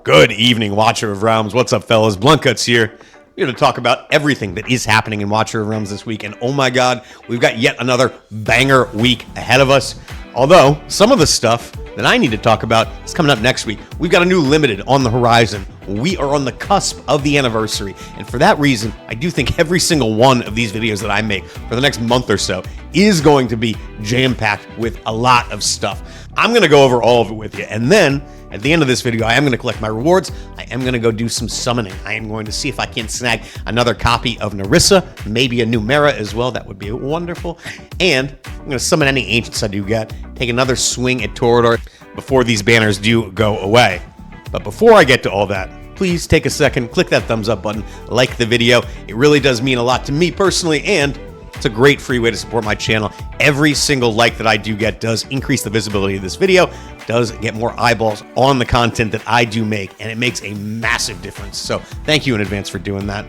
Good evening, Watcher of Realms. What's up, fellas? Bluntguts here. We're going to talk about everything that is happening in Watcher of Realms this week. And oh my god, we've got yet another banger week ahead of us. Although, some of the stuff that I need to talk about is coming up next week. We've got a new limited on the horizon. We are on the cusp of the anniversary. And for that reason, I do think every single one of these videos that I make for the next month or so is going to be jam-packed with a lot of stuff. I'm going to go over all of it with you. And then, at the end of this video, I am going to collect my rewards. I am going to go do some summoning. I am going to see if I can snag another copy of Nerissa, maybe a Numera as well. That would be wonderful. And I'm going to summon any ancients I do get, take another swing at Torador before these banners do go away. But before I get to all that, please take a second, click that thumbs up button, like the video. It really does mean a lot to me personally, and it's a great free way to support my channel. Every single like that I do get does increase the visibility of this video, does get more eyeballs on the content that I do make, and it makes a massive difference. So thank you in advance for doing that.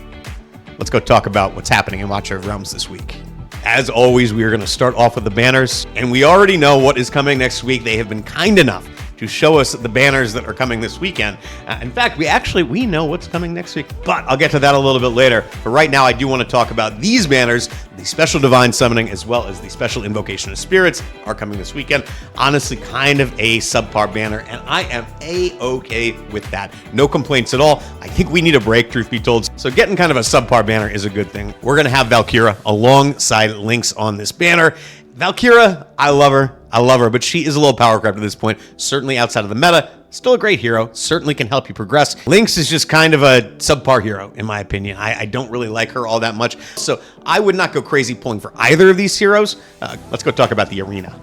Let's go talk about what's happening in Watcher of Realms this week. As always, we are going to start off with the banners, and we already know what is coming next week. They have been kind enough to show us the banners that are coming this weekend. In fact, we know what's coming next week, but I'll get to that a little bit later. But right now, I do want to talk about these banners. The special divine summoning as well as the special invocation of spirits are coming this weekend. Honestly, kind of a subpar banner, and I am a-okay with that. No complaints at all. I think we need a break, truth be told. So getting kind of a subpar banner is a good thing. We're going to have Valkyra alongside Lynx on this banner. Valkyra, I love her, but she is a little power crept at this point, certainly outside of the meta. Still a great hero, certainly can help you progress. Lynx is just kind of a subpar hero, in my opinion. I don't really like her all that much, so I would not go crazy pulling for either of these heroes. Let's go talk about the arena.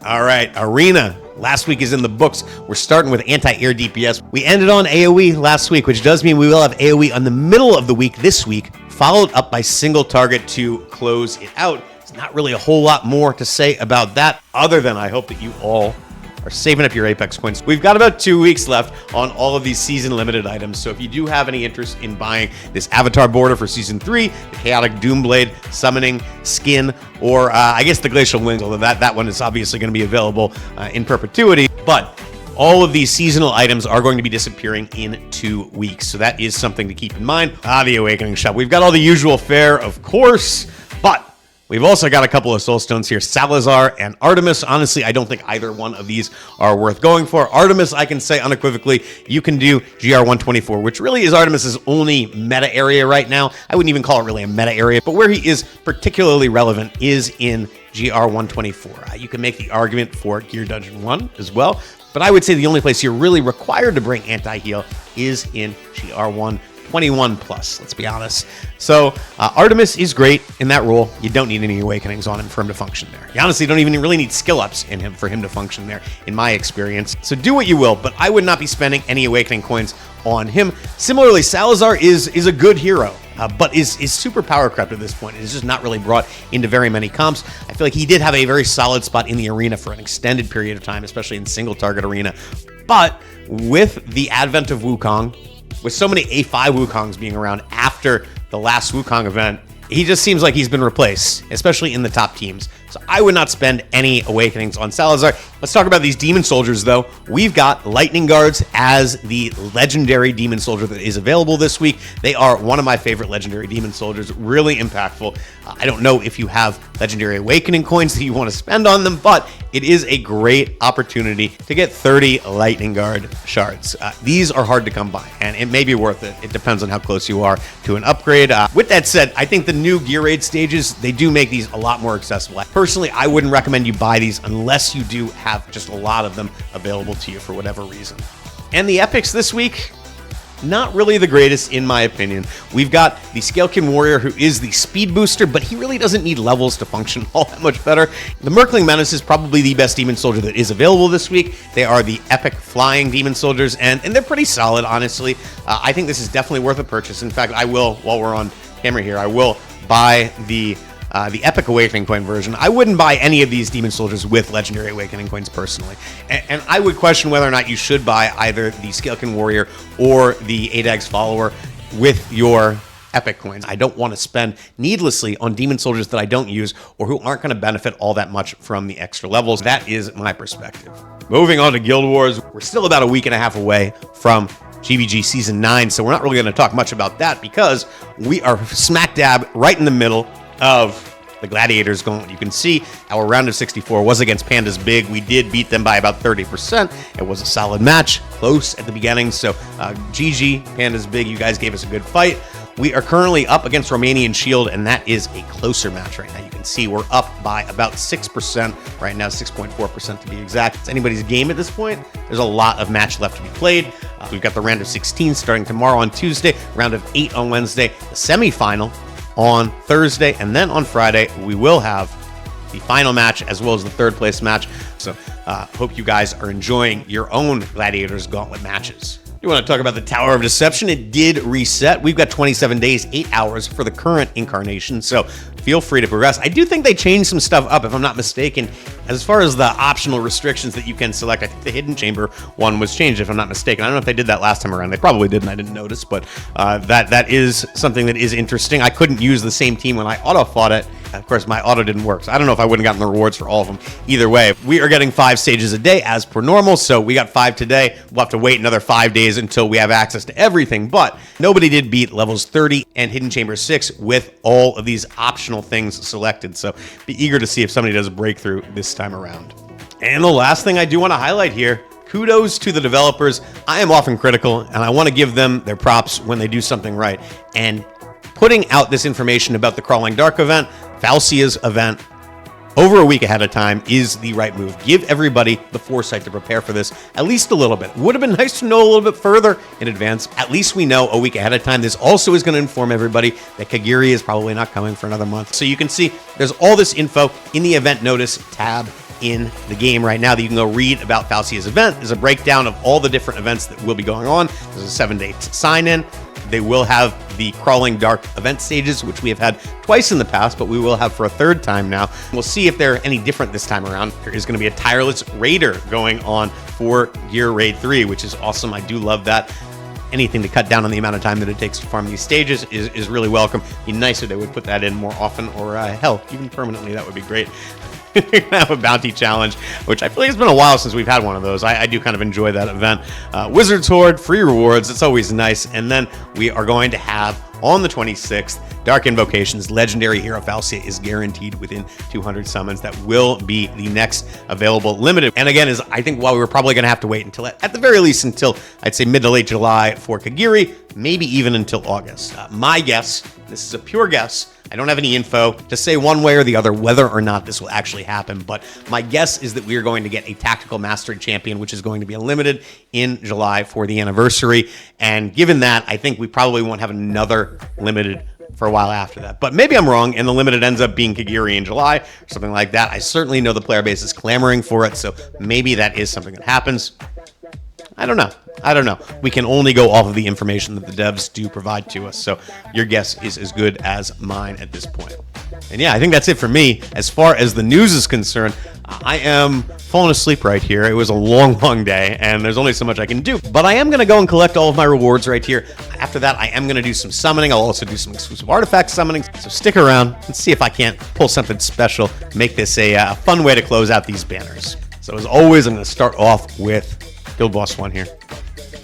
All right, arena. Last week is in the books. We're starting with anti-air DPS. We ended on AoE last week, which does mean we will have AoE on the middle of the week this week, followed up by single target to close it out. Not really a whole lot more to say about that, other than I hope that you all are saving up your Apex coins. We've got about 2 weeks left on all of these season limited items, so if you do have any interest in buying this avatar border for season 3, the chaotic Doomblade summoning skin, or I guess the glacial wings, although that one is obviously going to be available in perpetuity, but all of these seasonal items are going to be disappearing in 2 weeks, so that is something to keep in mind. The Awakening Shop. We've got all the usual fare, of course, but we've also got a couple of soul stones here, Salazar and Artemis. Honestly, I don't think either one of these are worth going for. Artemis, I can say unequivocally, you can do GR124, which really is Artemis's only meta area right now. I wouldn't even call it really a meta area, but where he is particularly relevant is in GR124. You can make the argument for Gear Dungeon 1 as well, but I would say the only place you're really required to bring anti-heal is in GR121 plus, let's be honest. So Artemis is great in that role. You don't need any awakenings on him for him to function there. You honestly don't even really need skill ups in him for him to function there, in my experience. So do what you will, but I would not be spending any awakening coins on him. Similarly, Salazar is a good hero, but is super power crept at this point. It's just not really brought into very many comps. I feel like he did have a very solid spot in the arena for an extended period of time, especially in single target arena. But with the advent of Wukong, with so many A5 Wukongs being around after the last Wukong event, he just seems like he's been replaced, especially in the top teams. So I would not spend any awakenings on Salazar. Let's talk about these demon soldiers, though. We've got lightning guards as the legendary demon soldier that is available this week. They are one of my favorite legendary demon soldiers, really impactful. I don't know if you have legendary awakening coins that you want to spend on them, but it is a great opportunity to get 30 lightning guard shards. These are hard to come by, and it may be worth it. It depends on how close you are to an upgrade. With that said, I think the new gear raid stages, they do make these a lot more accessible. Personally, I wouldn't recommend you buy these unless you do have just a lot of them available to you for whatever reason. And the epics this week, not really the greatest in my opinion. We've got the Scalekin Warrior, who is the speed booster, but he really doesn't need levels to function all that much better. The Merkling Menace is probably the best demon soldier that is available this week. They are the epic flying demon soldiers, and they're pretty solid, honestly. I think this is definitely worth a purchase. In fact, I will, while we're on camera here, I will buy the Epic Awakening Coin version. I wouldn't buy any of these Demon Soldiers with Legendary Awakening Coins personally. And I would question whether or not you should buy either the Scalekin Warrior or the Adag's Follower with your epic coins. I don't want to spend needlessly on demon soldiers that I don't use or who aren't going to benefit all that much from the extra levels. That is my perspective. Moving on to Guild Wars, we're still about a week and a half away from GVG Season 9, so we're not really going to talk much about that because we are smack dab right in the middle of the Gladiators Gauntlet. You can see our round of 64 was against Pandas Big. We did beat them by about 30%. It was a solid match, close at the beginning, so GG, Pandas Big, you guys gave us a good fight. We are currently up against Romanian Shield, and that is a closer match right now. You can see we're up by about 6% right now, 6.4% to be exact. It's anybody's game at this point. There's a lot of match left to be played. We've got the round of 16 starting tomorrow on Tuesday, round of 8 on Wednesday, the semifinal on Thursday, and then on Friday we will have the final match as well as the third place match. So hope you guys are enjoying your own Gladiators Gauntlet matches. You want to talk about the Tower of Deception? It did reset. We've got 27 days, 8 hours for the current incarnation, so feel free to progress. I do think they changed some stuff up, if I'm not mistaken. As far as the optional restrictions that you can select, I think the Hidden Chamber one was changed, if I'm not mistaken. I don't know if they did that last time around. They probably did, and I didn't notice, but that is something that is interesting. I couldn't use the same team when I auto-fought it. Of course, my auto didn't work, so I don't know if I wouldn't have gotten the rewards for all of them. Either way, we are getting 5 stages a day as per normal, so we got 5 today. We'll have to wait another 5 days until we have access to everything, but nobody did beat levels 30 and Hidden Chamber 6 with all of these optional things selected, so be eager to see if somebody does a breakthrough this time around. And the last thing I do want to highlight here, kudos to the developers. I am often critical, and I want to give them their props when they do something right, and putting out this information about the Crawling Dark event, Faclia's event, over a week ahead of time is the right move. Give everybody the foresight to prepare for this at least a little bit. Would have been nice to know a little bit further in advance. At least we know a week ahead of time. This also is going to inform everybody that Kigiri is probably not coming for another month. So you can see there's all this info in the event notice tab in the game right now that you can go read about Faclia's event. There's a breakdown of all the different events that will be going on. There's a 7-day sign-in. They will have the Crawling Dark event stages, which we have had twice in the past, but we will have for a third time now. We'll see if they're any different this time around. There is going to be a Tireless Raider going on for Gear Raid 3, which is awesome. I do love that. Anything to cut down on the amount of time that it takes to farm these stages is really welcome. Be nice if they would put that in more often, or hell, even permanently, that would be great. We're going to have a bounty challenge, which I feel like it's been a while since we've had one of those. I do kind of enjoy that event. Wizard's Horde, free rewards. It's always nice. And then we are going to have, on the 26th, Dark Invocations. Legendary Hero Faclia is guaranteed within 200 summons. That will be the next available limited. And again, I think while we were probably going to have to wait until, at the very least, until I'd say mid to late July for Kigiri, maybe even until August. My guess, this is a pure guess, I don't have any info to say one way or the other whether or not this will actually happen, but my guess is that we are going to get a Tactical Mastery Champion, which is going to be limited in July for the anniversary. And given that, I think we probably won't have another limited for a while after that. But maybe I'm wrong, and the limited ends up being Kigiri in July, or something like that. I certainly know the player base is clamoring for it, so maybe that is something that happens. I don't know. We can only go off of the information that the devs do provide to us. So your guess is as good as mine at this point. And yeah, I think that's it for me. As far as the news is concerned, I am falling asleep right here. It was a long, long day, and there's only so much I can do. But I am going to go and collect all of my rewards right here. After that, I am going to do some summoning. I'll also do some exclusive artifact summoning. So stick around and see if I can't pull something special, make this a fun way to close out these banners. So as always, I'm going to start off with Guild Boss 1 here.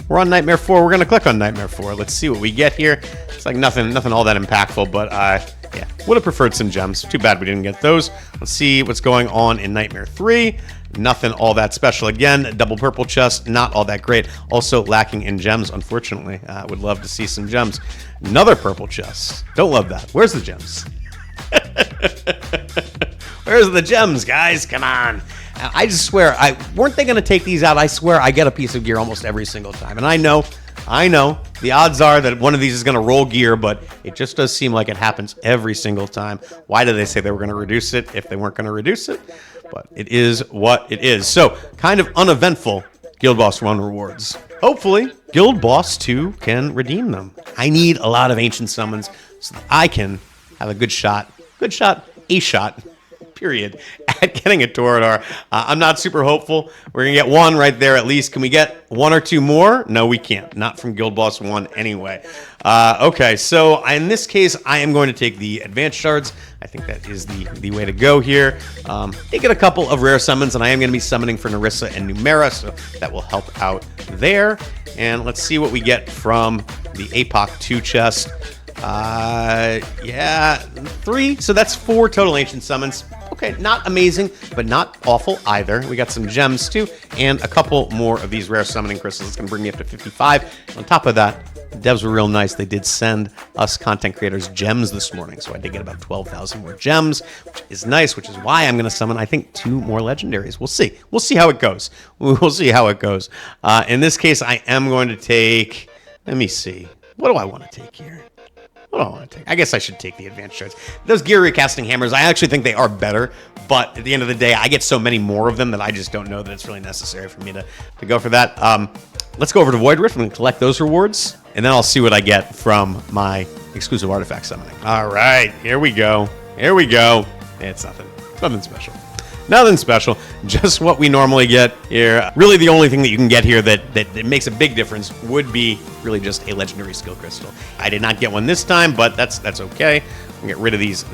We're on Nightmare 4. We're going to click on Nightmare 4. Let's see what we get here. It's like nothing all that impactful, but yeah, would have preferred some gems. Too bad we didn't get those. Let's see what's going on in Nightmare 3. Nothing all that special again. Double purple chest, not all that great. Also lacking in gems, unfortunately. Would love to see some gems. Another purple chest. Don't love that. Where's the gems? Where's the gems, guys? Come on. I just swear, weren't they going to take these out? I swear I get a piece of gear almost every single time. And I know, the odds are that one of these is going to roll gear, but it just does seem like it happens every single time. Why did they say they were going to reduce it if they weren't going to reduce it? But it is what it is. So, kind of uneventful Guild Boss 1 rewards. Hopefully, Guild Boss 2 can redeem them. I need a lot of ancient summons so that I can have a good shot, period, at getting a Torador. I'm not super hopeful. We're going to get one right there at least. Can we get one or two more? No, we can't. Not from Guild Boss 1 anyway. Okay, so in this case, I am going to take the advanced shards. I think that is the way to go here. They get a couple of rare summons, and I am going to be summoning for Nerissa and Numera, so that will help out there. And let's see what we get from the APOC 2 chest. Yeah, 3. So that's 4 total ancient summons. Okay, not amazing, but not awful either. We got some gems too, and a couple more of these rare summoning crystals. It's going to bring me up to 55. On top of that, the devs were real nice. They did send us content creators gems this morning, so I did get about 12,000 more gems, which is nice, which is why I'm going to summon, I think, 2 more legendaries. We'll see. We'll see how it goes. We'll see how it goes. In this case, I am going to take... Let me see. What do I want to take here? What do I want to take? I guess I should take the advanced shards. Those gear recasting hammers, I actually think they are better, but at the end of the day, I get so many more of them that I just don't know that it's really necessary for me to go for that. Let's go over to Void Rift. I'm going to collect those rewards, and then I'll see what I get from my exclusive artifact summoning. All right, here we go. Here we go. It's nothing. Nothing special. Nothing special, just what we normally get here. Really, the only thing that you can get here that makes a big difference would be really just a legendary skill crystal. I did not get one this time, but that's okay. We'll get rid of these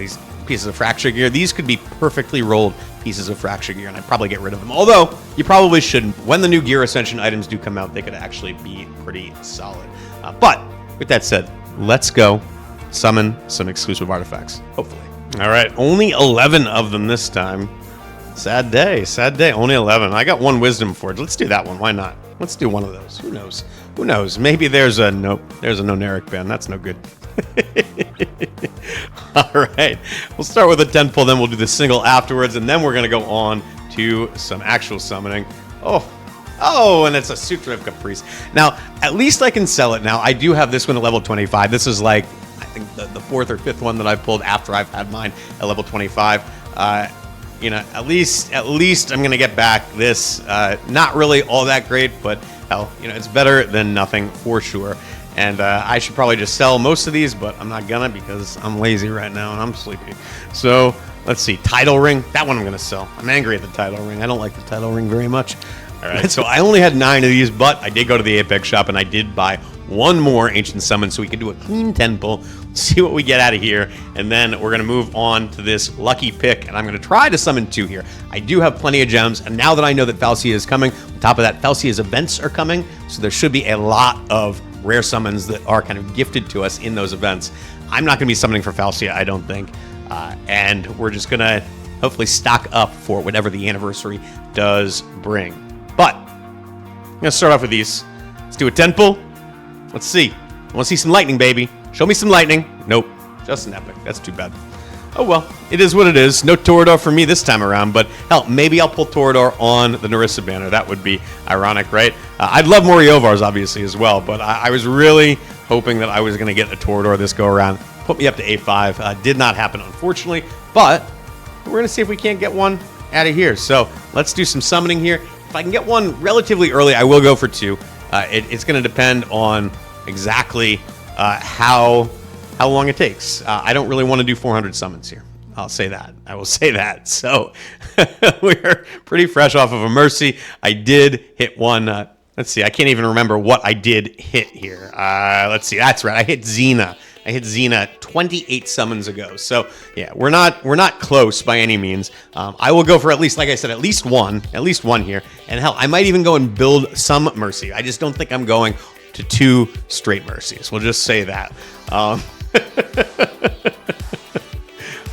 pieces of fracture gear. These could be perfectly rolled pieces of fracture gear, and I'd probably get rid of them. Although, you probably shouldn't. When the new Gear Ascension items do come out, they could actually be pretty solid. But, with that said, let's go summon some exclusive artifacts, hopefully. All right, only 11 of them this time. Sad day, only 11. I got 1 wisdom forge. Let's do that one. Why not? Let's do one of those. Who knows? Who knows? Maybe there's a nope. There's a Noneric band. That's no good. All right. We'll start with a 10 pull, then we'll do the single afterwards, and then we're going to go on to some actual summoning. Oh, and it's a Sutra of Caprice. Now, at least I can sell it now. I do have this one at level 25. This is like, I think, the 4th or 5th one that I've pulled after I've had mine at level 25. You know, at least I'm going to get back this. Not really all that great, but hell, you know, it's better than nothing for sure. And I should probably just sell most of these, but I'm not gonna because I'm lazy right now and I'm sleepy. So let's see, title ring. That one I'm gonna sell. I'm angry at the title ring. I don't like the title ring very much. All right, so I only had 9 of these, but I did go to the Apex shop and I did buy 1 more ancient summon so we can do a clean 10 pull, see what we get out of here, and then we're gonna move on to this lucky pick, and I'm gonna try to summon 2 here. I do have plenty of gems, and now that I know that Faclia is coming, on top of that, Falcia's events are coming, so there should be a lot of rare summons that are kind of gifted to us in those events. I'm not gonna be summoning for Faclia, I don't think, and we're just gonna hopefully stock up for whatever the anniversary does bring. But I'm gonna start off with these. Let's do a 10 pull. Let's see. I want to see some lightning, baby. Show me some lightning. Nope. Just an epic. That's too bad. Oh well. It is what it is. No Torador for me this time around, but hell, maybe I'll pull Torador on the Nerissa banner. That would be ironic, right? I'd love more Eovars, obviously, as well, but I was really hoping that I was going to get a Torador this go around. Put me up to A5. Did not happen, unfortunately, but we're going to see if we can't get one out of here. So let's do some summoning here. If I can get one relatively early, I will go for 2. It's going to depend on exactly how long it takes. I don't really want to do 400 summons here. I'll say that. I will say that. So we're pretty fresh off of a Mercy. I did hit one. Let's see. I can't even remember what I did hit here. Let's see. That's right. I hit Xena. 28 summons ago. So yeah, we're not close by any means. I will go for at least, like I said, at least one here. And hell, I might even go and build some Mercy. I just don't think I'm going to 2 straight Mercies. We'll just say that.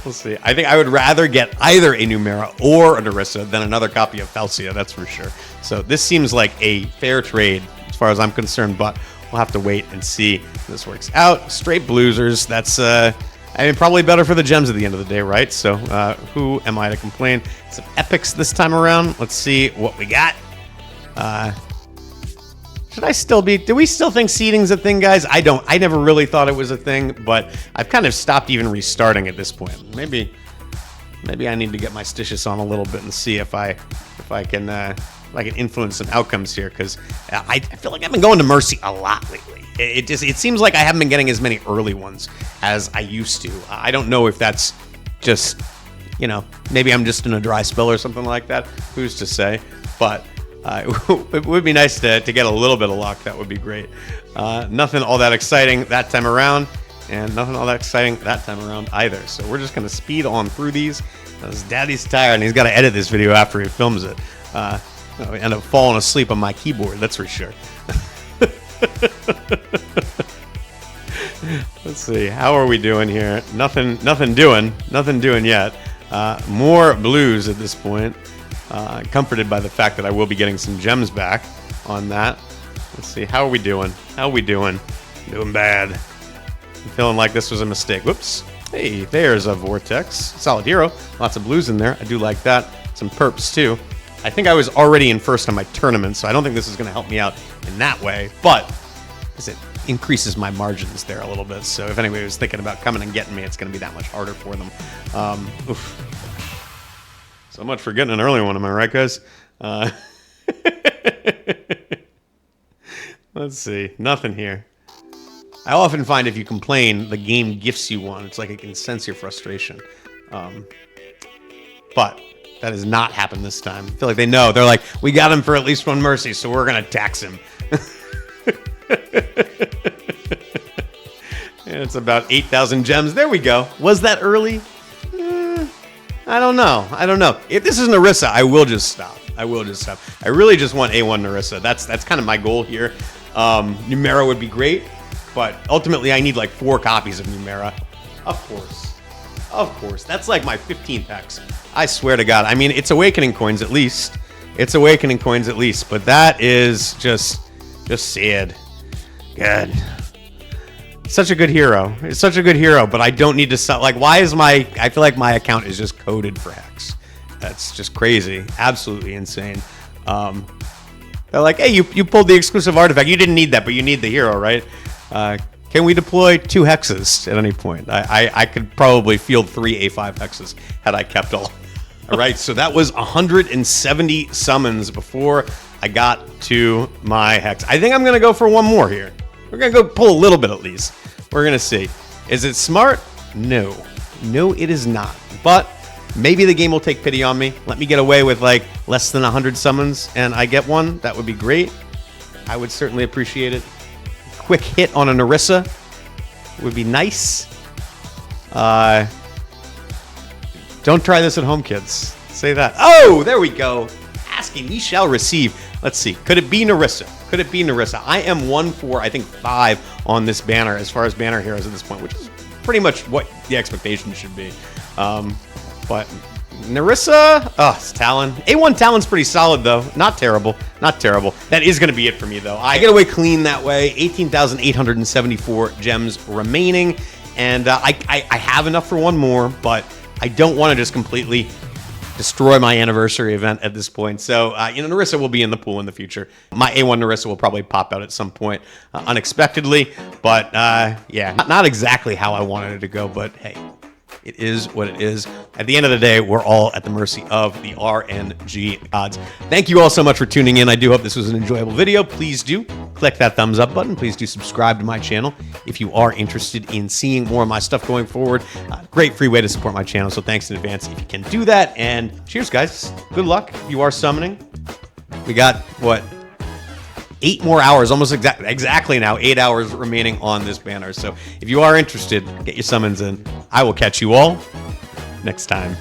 We'll see. I think I would rather get either a Numera or a Nerissa than another copy of Faclia, that's for sure. So this seems like a fair trade as far as I'm concerned, but we'll have to wait and see if this works out. Straight Bloozers, that's, I mean, probably better for the gems at the end of the day, right? So who am I to complain? Some epics this time around. Let's see what we got. Should I still be... Do we still think seeding's a thing, guys? I don't. I never really thought it was a thing, but I've kind of stopped even restarting at this point. Maybe I need to get my Stitius on a little bit and see if I can influence some outcomes here, because I feel like I've been going to Mercy a lot lately. It seems like I haven't been getting as many early ones as I used to. I don't know if that's just you know, maybe I'm just in a dry spell or something like that. Who's to say? But it would be nice to get a little bit of luck. That would be great. Nothing all that exciting that time around, and nothing all that exciting that time around either. So we're just going to speed on through these. As Daddy's tired, and he's got to edit this video after he films it. I end up falling asleep on my keyboard, that's for sure. Let's see, how are we doing here? Nothing doing yet. More blues at this point. Comforted by the fact that I will be getting some gems back on that. Let's see, how are we doing? How are we doing? Doing bad. I'm feeling like this was a mistake. Whoops. Hey, there's a Vortex. Solid hero. Lots of blues in there. I do like that. Some perps too. I think I was already in first on my tournament, so I don't think this is going to help me out in that way. But it increases my margins there a little bit. So if anybody was thinking about coming and getting me, it's going to be that much harder for them. So much for getting an early one, am I right, guys? Let's see. Nothing here. I often find if you complain, the game gifts you one. It's like it can sense your frustration. But that has not happened this time. I feel like they know. They're like, we got him for at least one mercy, so we're going to tax him. And it's about 8,000 gems. There we go. Was that early? I don't know. If this is Nerissa, I will just stop. I really just want A1 Nerissa. That's kind of my goal here. Numera would be great, but ultimately I need like 4 copies of Numera. Of course. That's like my 15th hex. I swear to God. I mean, it's Awakening coins at least. But that is just sad. God. Such a good hero. It's such a good hero, but I don't need to sell. Like, why is I feel like my account is just coded for hex. That's just crazy. Absolutely insane. They're like, hey, you pulled the exclusive artifact. You didn't need that, but you need the hero, right? Can we deploy 2 hexes at any point? I could probably field 3 A5 hexes had I kept all. All right, so that was 170 summons before I got to my hex. I think I'm going to go for one more here. We're going to go pull a little bit at least. We're going to see. Is it smart? No. No, it is not. But maybe the game will take pity on me. Let me get away with like less than 100 summons and I get one. That would be great. I would certainly appreciate it. Quick hit on a Nerissa would be nice. Don't try this at home, kids. Say that. Oh, there we go. Asking, ye shall receive. Let's see. Could it be Nerissa? I am 1 for, I think, 5 on this banner as far as banner heroes at this point, which is pretty much what the expectation should be. But Nerissa, it's Talin. A1 Talin's pretty solid, though. Not terrible. That is going to be it for me, though. I get away clean that way. 18,874 gems remaining. And I have enough for one more, but I don't want to just completely destroy my anniversary event at this point. So, Nerissa will be in the pool in the future. My A1 Nerissa will probably pop out at some point unexpectedly. But, yeah, not exactly how I wanted it to go, but hey. It is what it is. At the end of the day, we're all at the mercy of the RNG gods. Thank you all so much for tuning in. I do hope this was an enjoyable video. Please do click that thumbs up button. Please do subscribe to my channel if you are interested in seeing more of my stuff going forward. Great free way to support my channel, so thanks in advance if you can do that. And cheers, guys. Good luck if you are summoning. We got, what? 8 more hours, almost exactly now, 8 hours remaining on this banner. So if you are interested, get your summons in. I will catch you all next time.